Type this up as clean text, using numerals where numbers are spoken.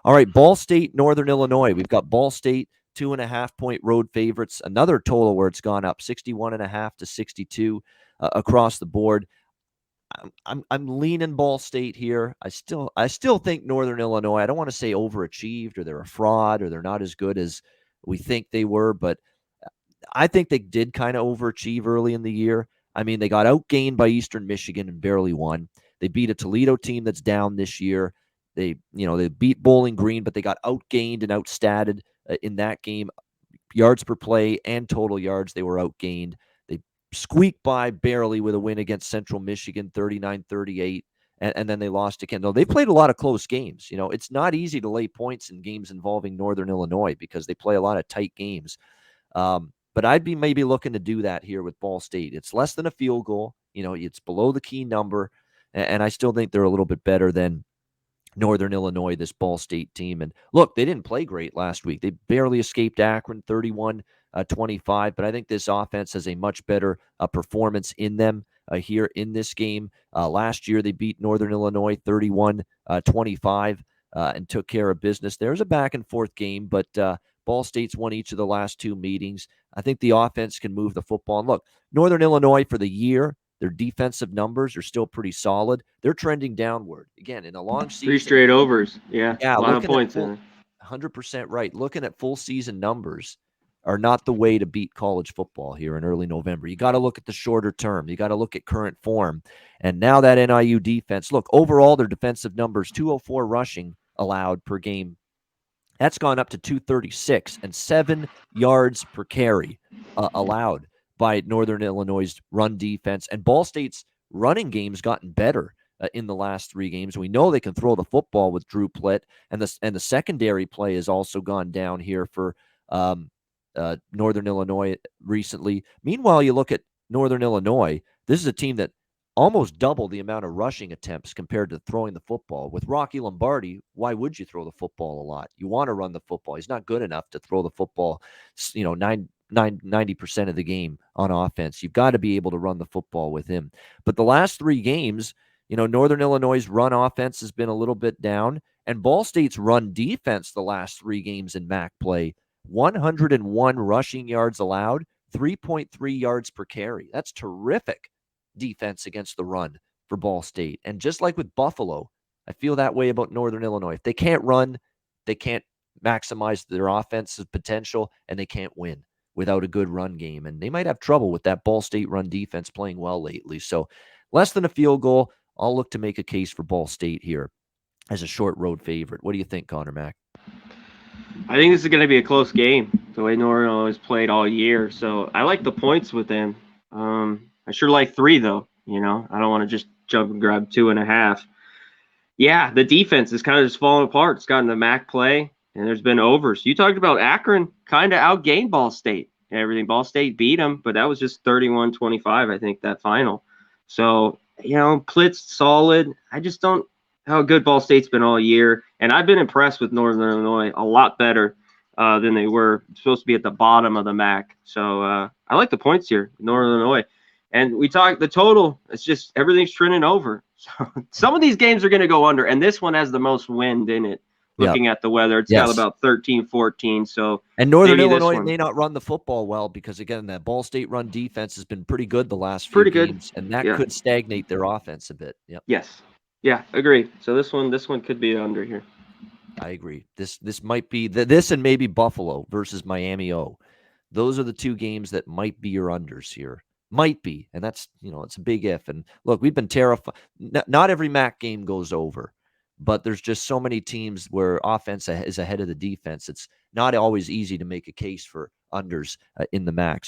All right, Ball State, Northern Illinois. We've got Ball State 2.5-point road favorites. Another total where it's gone up 61.5 to 62 across the board. I'm leaning Ball State here. I still think Northern Illinois. I don't want to say overachieved or they're a fraud or they're not as good as we think they were, but I think they did kind of overachieve early in the year. I mean, they got outgained by Eastern Michigan and barely won. They beat a Toledo team that's down this year. They beat Bowling Green, but they got outgained and outstatted in that game. Yards per play and total yards, they were outgained. They squeaked by barely with a win against Central Michigan, 39-38, and then they lost again. Though they played a lot of close games. It's not easy to lay points in games involving Northern Illinois because they play a lot of tight games. But I'd be maybe looking to do that here with Ball State. It's less than a field goal. It's below the key number, and I still think they're a little bit better than Northern Illinois, this Ball State team. And look, they didn't play great last week. They barely escaped Akron 31-25, but I think this offense has a much better performance in them here in this game. Last year, they beat Northern Illinois 31-25 and took care of business. There's a back-and-forth game, but Ball State's won each of the last two meetings. I think the offense can move the football. And look, Northern Illinois for the year, their defensive numbers are still pretty solid. They're trending downward. Again, in a long season. 3 straight overs. Yeah, a lot of points in it. 100% right. Looking at full season numbers are not the way to beat college football here in early November. You got to look at the shorter term. You got to look at current form. And now that NIU defense, look, overall their defensive numbers, 204 rushing allowed per game. That's gone up to 236 and 7 yards per carry allowed by Northern Illinois' run defense. And Ball State's running game's gotten better in the last 3 games. We know they can throw the football with Drew Plitt, and the secondary play has also gone down here for Northern Illinois recently. Meanwhile, you look at Northern Illinois, this is a team that almost double the amount of rushing attempts compared to throwing the football. With Rocky Lombardi, why would you throw the football a lot? You want to run the football. He's not good enough to throw the football, 90% of the game on offense. You've got to be able to run the football with him. But the last 3 games, Northern Illinois' run offense has been a little bit down, and Ball State's run defense the last 3 games in MAC play, 101 rushing yards allowed, 3.3 yards per carry. That's terrific defense against the run for Ball State. And just like with Buffalo, I feel that way about Northern Illinois. If they can't run, they can't maximize their offensive potential, and they can't win without a good run game. And they might have trouble with that Ball State run defense playing well lately. So less than a field goal, I'll look to make a case for Ball State here as a short road favorite. What do you think, Conor Mack? I think this is going to be a close game, the way Northern Illinois has played all year. So I like the points with them. I sure like 3, though. I don't want to just jump and grab 2.5. Yeah, the defense is kind of just falling apart. It's gotten the MAC play, and there's been overs. You talked about Akron kind of outgained Ball State and everything. Ball State beat them, but that was just 31-25, I think, that final. So, Plitt's solid. I just don't how good Ball State's been all year. And I've been impressed with Northern Illinois a lot better than they were supposed to be at the bottom of the MAC. So I like the points here, Northern Illinois. And we talked the total. It's just everything's trending over. So some of these games are going to go under, and this one has the most wind in it. Looking at the weather, it's got about 13, 14. So and Northern Illinois may not run the football well because again, that Ball State run defense has been pretty good the last few games, and that could stagnate their offense a bit. Yep. Yes. Yeah, agree. So this one could be under here. I agree. This might be this and maybe Buffalo versus Miami O. Those are the 2 games that might be your unders here. Might be, and that's it's a big if. And look, we've been terrified. Not every MAC game goes over, but there's just so many teams where offense is ahead of the defense. It's not always easy to make a case for unders in the MACs.